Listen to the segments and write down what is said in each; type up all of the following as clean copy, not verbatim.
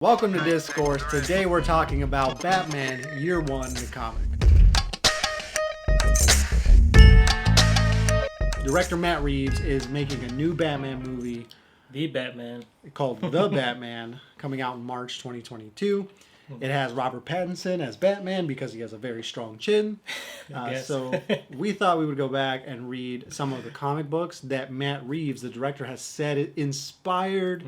Welcome to Discourse. Today we're talking about Batman Year One, the comic. Director Matt Reeves is making a new Batman movie. The Batman. Called The Batman, coming out in March 2022. It has Robert Pattinson as Batman because he has a very strong chin. So we thought we would go back and read some of the comic books that Matt Reeves, the director, has said it inspired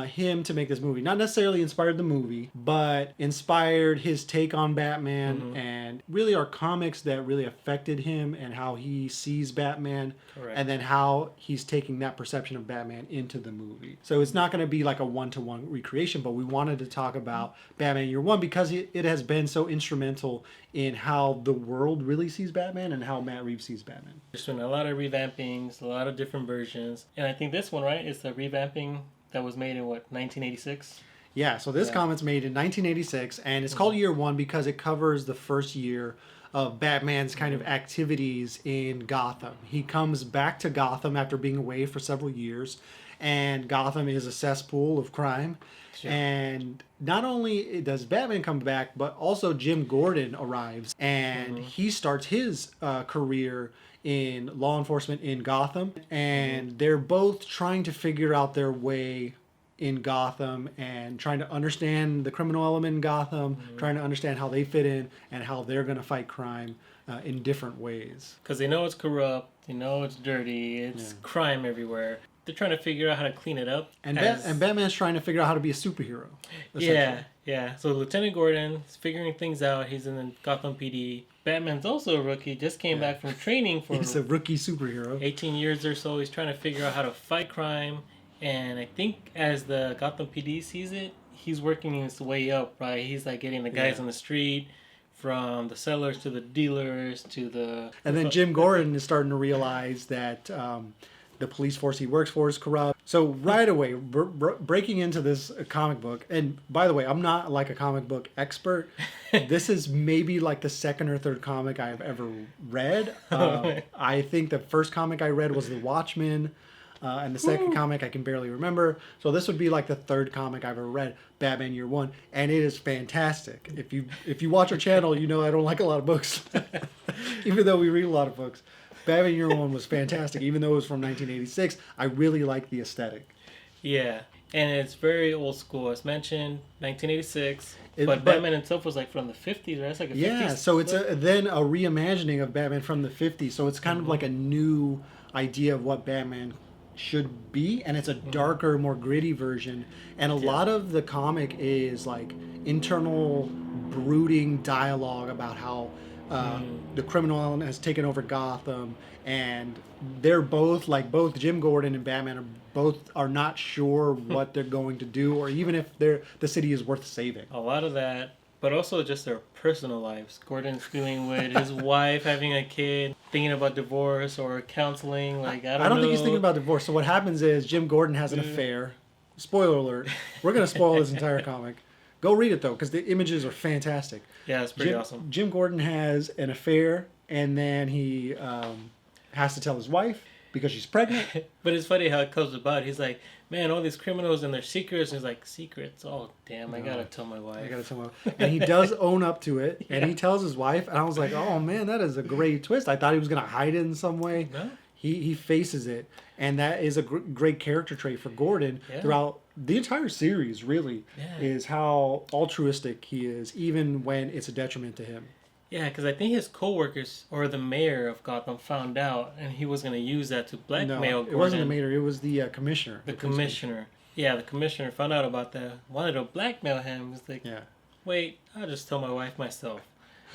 him to make this movie. Not necessarily inspired the movie, but inspired his take on Batman and really are comics that really affected him and how he sees Batman. Correct. And then how he's taking that perception of Batman into the movie. So it's not going to be like a one-to-one recreation, but we wanted to talk about Batman Year One because it has been so instrumental in how the world really sees Batman and how Matt Reeves sees Batman. There's been a lot of revampings, a lot of different versions. And I think this one, right, is the revamping that was made in, 1986? Yeah, so this comic's made in 1986, and it's called Year One because it covers the first year of Batman's kind of activities in Gotham. He comes back to Gotham after being away for several years, and Gotham is a cesspool of crime. Sure. And not only does Batman come back, but also Jim Gordon arrives, and he starts his career in law enforcement in Gotham, and they're both trying to figure out their way in Gotham and trying to understand the criminal element in Gotham, trying to understand how they fit in and how they're going to fight crime in different ways. Because they know it's corrupt, they know it's dirty, it's crime everywhere. They're trying to figure out how to clean it up. And Batman's trying to figure out how to be a superhero. Yeah. So Lieutenant Gordon is figuring things out. He's in the Gotham PD. Batman's also a rookie, just came back from training for... He's a rookie superhero. 18 years or so. He's trying to figure out how to fight crime. And I think as the Gotham PD sees it, he's working his way up, right? He's like getting the guys on the street, from the sellers to the dealers to the... And then Jim Gordon is starting to realize that the police force he works for is corrupt. So right away, breaking into this comic book, and by the way, I'm not like a comic book expert. This is maybe like the second or third comic I've ever read. I think the first comic I read was The Watchmen. And the second comic I can barely remember. So this would be like the third comic I've ever read, Batman Year One, and it is fantastic. If you watch our channel, you know I don't like a lot of books, even though we read a lot of books. Batman Year One was fantastic, even though it was from 1986. I really like the aesthetic. Yeah, and it's very old school. As mentioned, 1986. But Batman himself was like from the 50s, right? It's like a 50s. Yeah, so it's then a reimagining of Batman from the 50s. So it's kind of like a new idea of what Batman should be, and it's a darker, more gritty version, and a lot of the comic is like internal brooding dialogue about how the criminal element has taken over Gotham, and they're both Jim Gordon and Batman are not sure what they're going to do, or even if the city is worth saving. A lot of that, but also just their personal lives. Gordon's dealing with his wife, having a kid, thinking about divorce or counseling. I don't know. Think he's thinking about divorce. So what happens is Jim Gordon has an affair. Spoiler alert. We're going to spoil this entire comic. Go read it, though, because the images are fantastic. Yeah, it's pretty awesome. Jim Gordon has an affair, and then he has to tell his wife because she's pregnant. But it's funny how it comes about. He's like, man, all these criminals and their secrets. And he's like, secrets? Oh, damn, I got to tell my wife. And he does own up to it, and he tells his wife. And I was like, oh, man, that is a great twist. I thought he was going to hide it in some way. No. He faces it, and that is a great character trait for Gordon throughout the entire series, really, is how altruistic he is, even when it's a detriment to him. Yeah, because I think his co-workers or the mayor of Gotham found out, and he was going to use that to blackmail Gordon. It wasn't the mayor, it was the commissioner. The commissioner. Yeah, the commissioner found out about that, wanted to blackmail him. He's like, wait, I'll just tell my wife myself.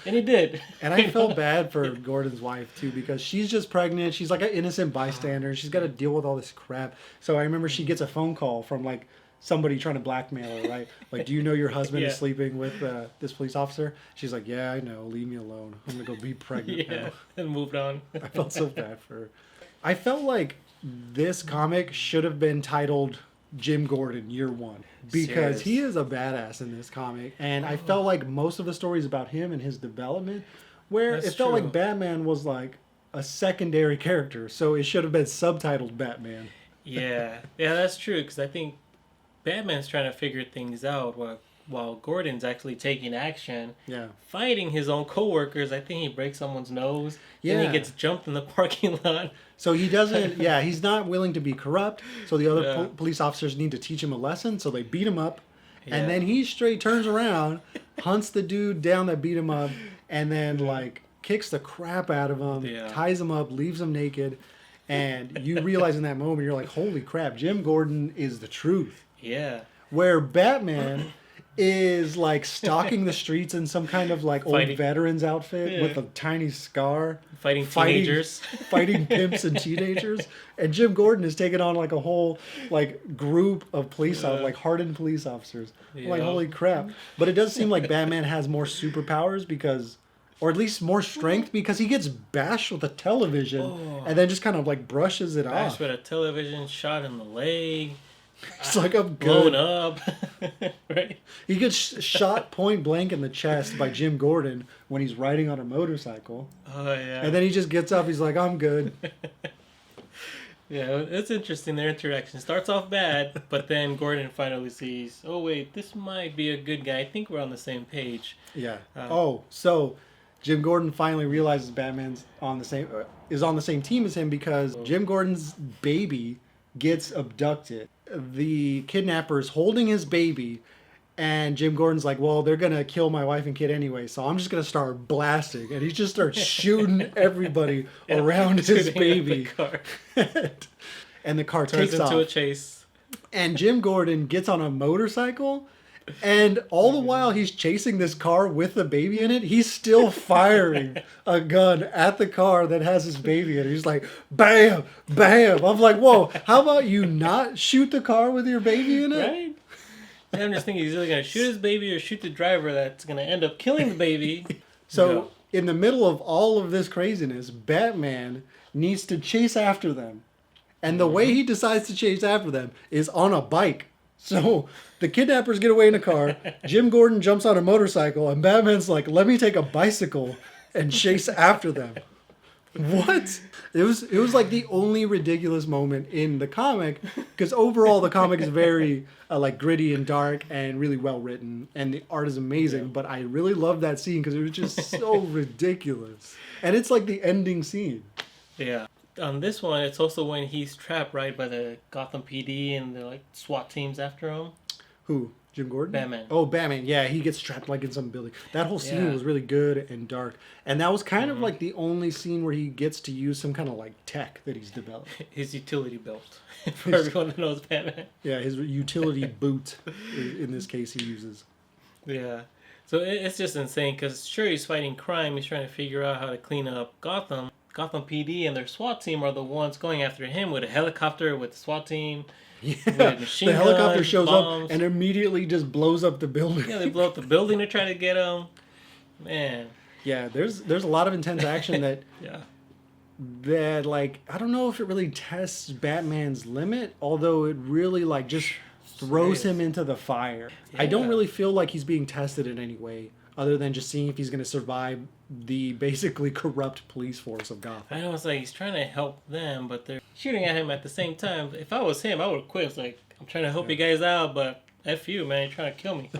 And he did. And I felt bad for Gordon's wife, too, because she's just pregnant. She's like an innocent bystander. She's got to deal with all this crap. So I remember she gets a phone call from, like, somebody trying to blackmail her, right? Like, do you know your husband is sleeping with this police officer? She's like, yeah, I know. Leave me alone. I'm going to go be pregnant now. And moved on. I felt so bad for her. I felt like this comic should have been titled Jim Gordon Year One, because he is a badass in this comic, and I felt like most of the stories about him and his development, where it felt like Batman was like a secondary character, so it should have been subtitled Batman. Yeah, that's true, because I think Batman's trying to figure things out while Gordon's actually taking action. Yeah. Fighting his own coworkers. I think he breaks someone's nose. Yeah. And he gets jumped in the parking lot. So he doesn't, yeah, he's not willing to be corrupt. So the other Yeah. police officers need to teach him a lesson. So they beat him up. Yeah. And then he straight turns around, hunts the dude down that beat him up, and then, like, kicks the crap out of him, Yeah. ties him up, leaves him naked. And you realize in that moment, you're like, holy crap, Jim Gordon is the truth. Yeah. Where Batman is, like, stalking the streets in some kind of, like, old Fighting. veteran's outfit Yeah. with a tiny scar. Fighting teenagers. Fighting pimps and teenagers. And Jim Gordon is taking on, like, a whole, like, group of like, hardened police officers. I'm like, Yeah. holy crap. But it does seem like Batman has more superpowers because... Or at least more strength because he gets bashed with a television and then just kind of, like, brushes it Bashed off. with a television, shot in the leg. It's like, I'm Blown good. up. Right? He gets shot point blank in the chest by Jim Gordon when he's riding on a motorcycle. Oh, yeah. And then he just gets up. He's like, I'm good. Yeah, it's interesting. Their interaction starts off bad, but then Gordon finally sees, oh, wait, this might be a good guy. I think we're on the same page. Yeah. So Jim Gordon finally realizes Batman's is on the same team as him because Jim Gordon's baby gets abducted. The kidnapper's holding his baby, and Jim Gordon's like, well, they're going to kill my wife and kid anyway, so I'm just going to start blasting. And he just starts shooting everybody around his Shooting at baby. the car. And the car Turns takes off. into a chase. And Jim Gordon gets on a motorcycle, and all the while he's chasing this car with the baby in it, he's still firing a gun at the car that has his baby in it. He's like, bam, bam. I'm like, whoa, how about you not shoot the car with your baby in it? Right? Yeah, I'm just thinking he's either going to shoot his baby or shoot the driver that's going to end up killing the baby. So in the middle of all of this craziness, Batman needs to chase after them. And the way he decides to chase after them is on a bike. So the kidnappers get away in a car, Jim Gordon jumps on a motorcycle, and Batman's like, let me take a bicycle and chase after them. What? It was like the only ridiculous moment in the comic, because overall the comic is very like gritty and dark and really well written, and the art is amazing. But I really loved that scene because it was just so ridiculous, and it's like the ending scene. Yeah. On this one, it's also when he's trapped, right, by the Gotham PD and the like SWAT teams after him. Who? Jim Gordon? Batman. Oh, Batman. Yeah, he gets trapped like in some building. That whole scene was really good and dark. And that was kind of like the only scene where he gets to use some kind of like tech that he's developed. His utility belt. For everyone that knows Batman. Yeah, his utility boot, in this case, he uses. Yeah. So it's just insane because sure, he's fighting crime. He's trying to figure out how to clean up Gotham. Gotham PD and their SWAT team are the ones going after him with a helicopter with the SWAT team. Yeah, With machine the helicopter guns, shows bombs. up and immediately just blows up the building. Yeah, they blow up the building to try to get him. Man. Yeah, there's a lot of intense action Yeah. that like I don't know if it really tests Batman's limit, although it really like just throws him into the fire. I don't Yeah. really feel like he's being tested in any way other than just seeing if he's going to survive the basically corrupt police force of Gotham. I know it's like he's trying to help them, but they're shooting at him at the same time. If I was him, I would have quit. It's like, I'm trying to help you guys out, but F you, man. You're trying to kill me.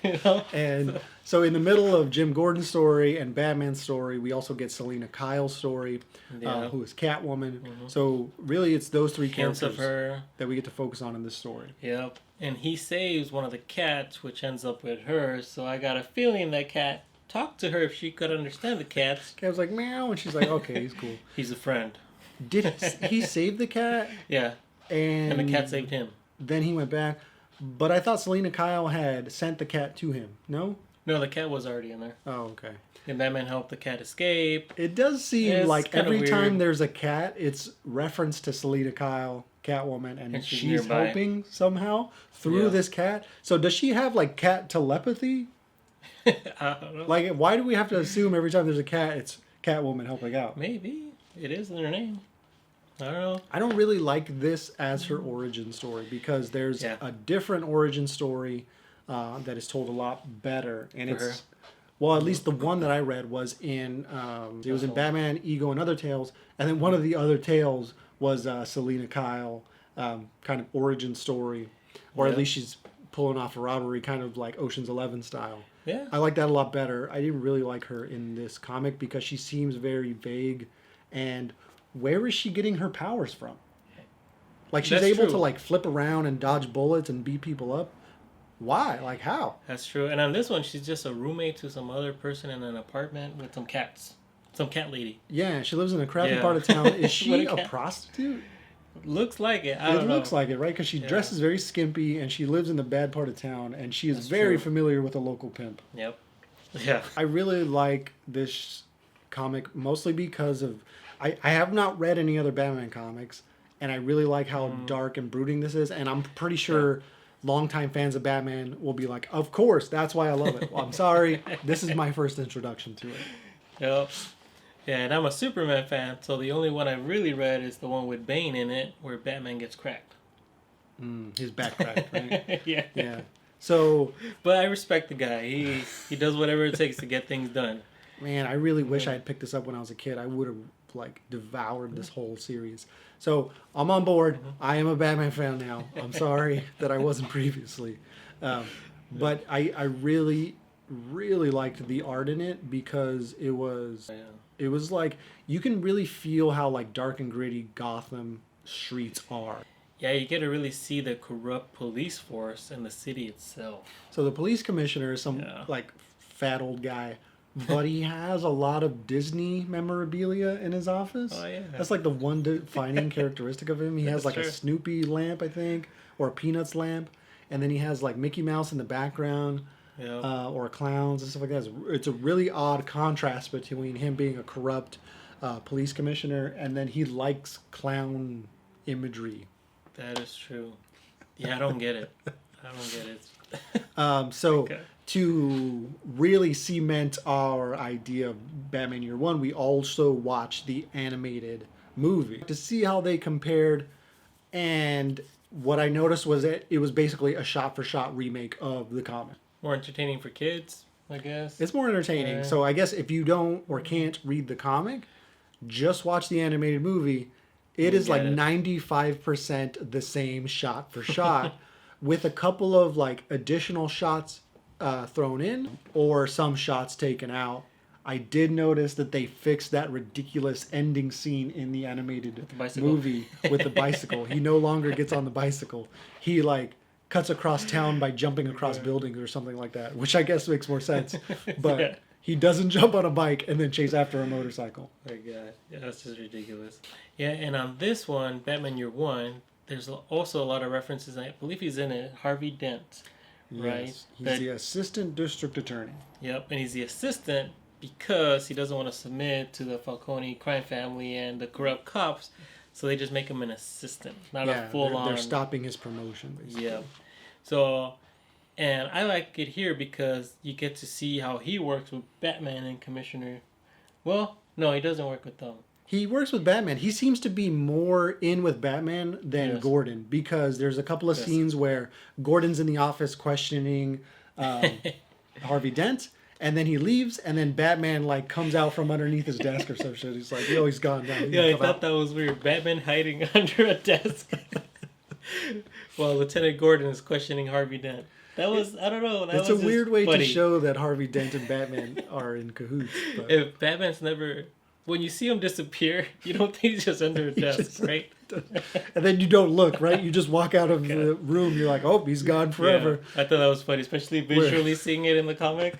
You know? And so in the middle of Jim Gordon's story and Batman's story, we also get Selina Kyle's story, Yeah. who is Catwoman. So really it's those three Hints characters of her. that we get to focus on in this story. Yep. And he saves one of the cats, which ends up with her. So I got a feeling that cat talked to her if she could understand the cats. Cat was like, meow, and she's like, okay, he's cool. He's a friend. Did he save the cat? Yeah. And And the cat saved him. Then he went back. But I thought Selina Kyle had sent the cat to him. No? No, the cat was already in there. Oh, okay. And Batman helped the cat escape. It does seem Yeah, it's like kinda every time weird. there's a cat, it's reference to Selina Kyle, Catwoman, and And she's she's nearby. helping somehow through Yeah. this cat. So does she have like cat telepathy? I don't know. Like, why do we have to assume every time there's a cat, it's Catwoman helping out? Maybe. It is in her name. I don't know. I don't really like this as her origin story because there's Yeah. a different origin story that is told a lot better, and For it's her? well, at least the one that I read was in it was in Batman, Ego, and Other Tales, and then one of the other tales was Selina Kyle kind of origin story. or at Yep. least she's pulling off a robbery, kind of like Ocean's 11 style. Yeah. I like that a lot better. I didn't really like her in this comic because she seems very vague, and where is she getting her powers from? Like, she's That's able true. to like flip around and dodge bullets and beat people up. Why? Like, how? That's true. And on this one, she's just a roommate to some other person in an apartment with some cats. Some cat lady. Yeah, she lives in a crappy Yeah. part of town. Is What she a a cat. prostitute? Looks like it. I don't It know. looks like it, right? Because she Yeah. dresses very skimpy and she lives in the bad part of town, and she is That's very true. familiar with a local pimp. Yep. Yeah. I really like this comic mostly because of I have not read any other Batman comics, and I really like how dark and brooding this is, and I'm pretty sure longtime fans of Batman will be like, of course, that's why I love it. Well, I'm sorry, this is my first introduction to it. Yep. Yeah, and I'm a Superman fan, so the only one I really read is the one with Bane in it, where Batman gets cracked. His back crack, right? Yeah. Yeah. So, But I respect the guy. He does whatever it takes to get things done. man, I really wish I had picked this up when I was a kid. I would have like devoured this whole series. So I'm on board. I am a Batman fan now. I'm sorry that I wasn't previously, but I really liked the art in it because it was like you can really feel how like dark and gritty Gotham streets are. Yeah, you get to really see the corrupt police force and the city itself. So the police commissioner is some Yeah. like fat old guy, but he has a lot of Disney memorabilia in his office. Oh, yeah. That's like the one defining characteristic of him. He has That's like a true. Snoopy lamp, I think, or a Peanuts lamp, and then he has like Mickey Mouse in the background, Yeah. or clowns and stuff like that. It's a really odd contrast between him being a corrupt police commissioner and then he likes clown imagery. That is true. Yeah, I don't get it. I don't get it. So Okay. to really cement our idea of Batman Year One, we also watched the animated movie to see how they compared. And what I noticed was that it was basically a shot-for-shot remake of the comic. More entertaining for kids, I guess. It's more entertaining. Yeah. So I guess if you don't or can't read the comic, just watch the animated movie. It You is like get it. 95% the same shot for shot with a couple of like additional shots thrown in or some shots taken out. I did notice that they fixed that ridiculous ending scene in the animated bicycle. movie with the bicycle. He no longer gets on the bicycle. He like cuts across town by jumping across buildings or something like that, which I guess makes more sense. But Yeah. he doesn't jump on a bike and then chase after a motorcycle. My God, yeah, that's just ridiculous. Yeah, and on this one, Batman Year One, there's also a lot of references. I believe he's in it, Harvey Dent, right? Yes, he's That- the assistant district attorney. Yep, and he's the assistant because he doesn't want to submit to the Falcone crime family and the corrupt cops, so they just make him an assistant, not a full-on. they're stopping his promotion. Basically. Yeah. So, and I like it here because you get to see how he works with Batman and Commissioner. Well, no, he doesn't work with them. He works with Batman. He seems to be more in with Batman than Yes. Gordon because there's a couple of Yes. scenes where Gordon's in the office questioning Harvey Dent, and then he leaves, and then Batman like comes out from underneath his desk or some shit. He's like, "Yo, he's gone now." Yeah, I thought that was weird. Batman hiding under a desk while Lieutenant Gordon is questioning Harvey Dent. That was, I don't know. That It's a was just weird way funny. to show that Harvey Dent and Batman are in cahoots. But If Batman's never, when you see him disappear, you don't think he's just under a desk, just- right? and then you don't look, right? You just walk out of the room. You're like, "Oh, he's gone forever." Yeah, I thought that was funny, especially visually seeing it in the comic.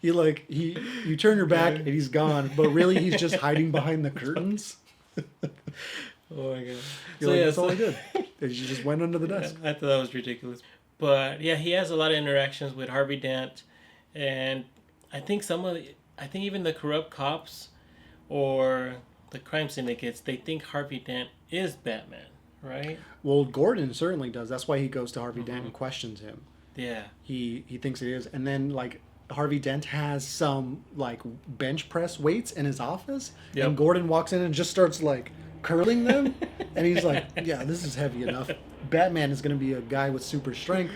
You turn your back and he's gone, but really he's just hiding behind the curtains. Oh my god! You're like, that's all he did. Is he just went under the desk. I thought that was ridiculous. But yeah, he has a lot of interactions with Harvey Dent, and I think even the corrupt cops or the crime syndicates, they think Harvey Dent is Batman, right? Well, Gordon certainly does. That's why he goes to Harvey Dent and questions him. Yeah. He thinks it is, and then like Harvey Dent has some like bench press weights in his office, Yep. and Gordon walks in and just starts like curling them, and he's like, "Yeah, this is heavy enough. Batman is going to be a guy with super strength."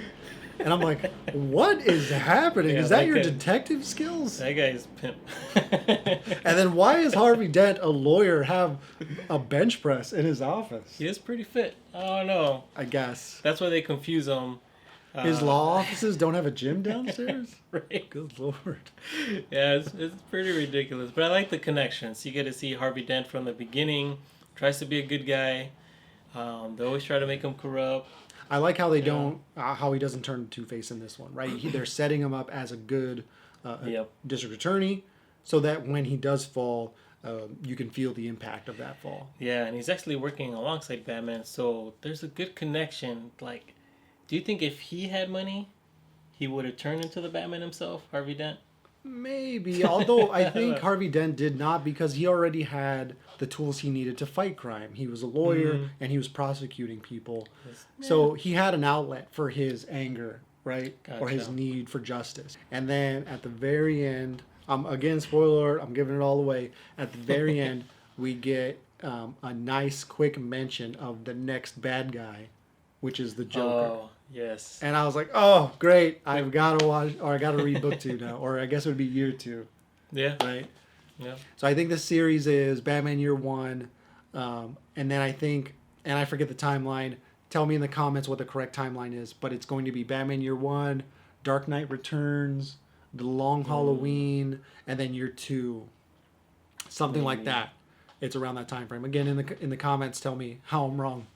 And I'm like, what is happening? Yeah, Is that that your guy- detective skills? That guy's pimp. And then why is Harvey Dent, a lawyer, have a bench press in his office? He is pretty fit. I don't know. I guess. That's why they confuse him. His law offices don't have a gym downstairs? Right. Good lord. Yeah, it's pretty ridiculous. But I like the connections. You get to see Harvey Dent from the beginning. Tries to be a good guy. They always try to make him corrupt. I like how they don't, how he doesn't turn Two-Face in this one, right? They're setting him up as a good Yep. district attorney so that when he does fall, you can feel the impact of that fall. Yeah, and he's actually working alongside Batman, so there's a good connection. Like, do you think if he had money, he would have turned into the Batman himself, Harvey Dent? Maybe, although I think Harvey Dent did not because he already had the tools he needed to fight crime. He was a lawyer and he was prosecuting people. So he had an outlet for his anger, right? Or his Gotcha. need for justice. And then at the very end, again, spoiler alert, I'm giving it all away. At the very end, we get a nice quick mention of the next bad guy, which is the Joker. Oh, yes. And I was like, oh, great. I've got to watch, or I got to read book 2 now. Or I guess it would be year 2, Yeah. right? Yeah. So I think this series is Batman Year 1. And then I think, and I forget the timeline. Tell me in the comments what the correct timeline is. But it's going to be Batman Year 1, Dark Knight Returns, The Long Halloween, and then Year 2. Something like that. It's around that time frame. Again, in the comments, tell me how I'm wrong.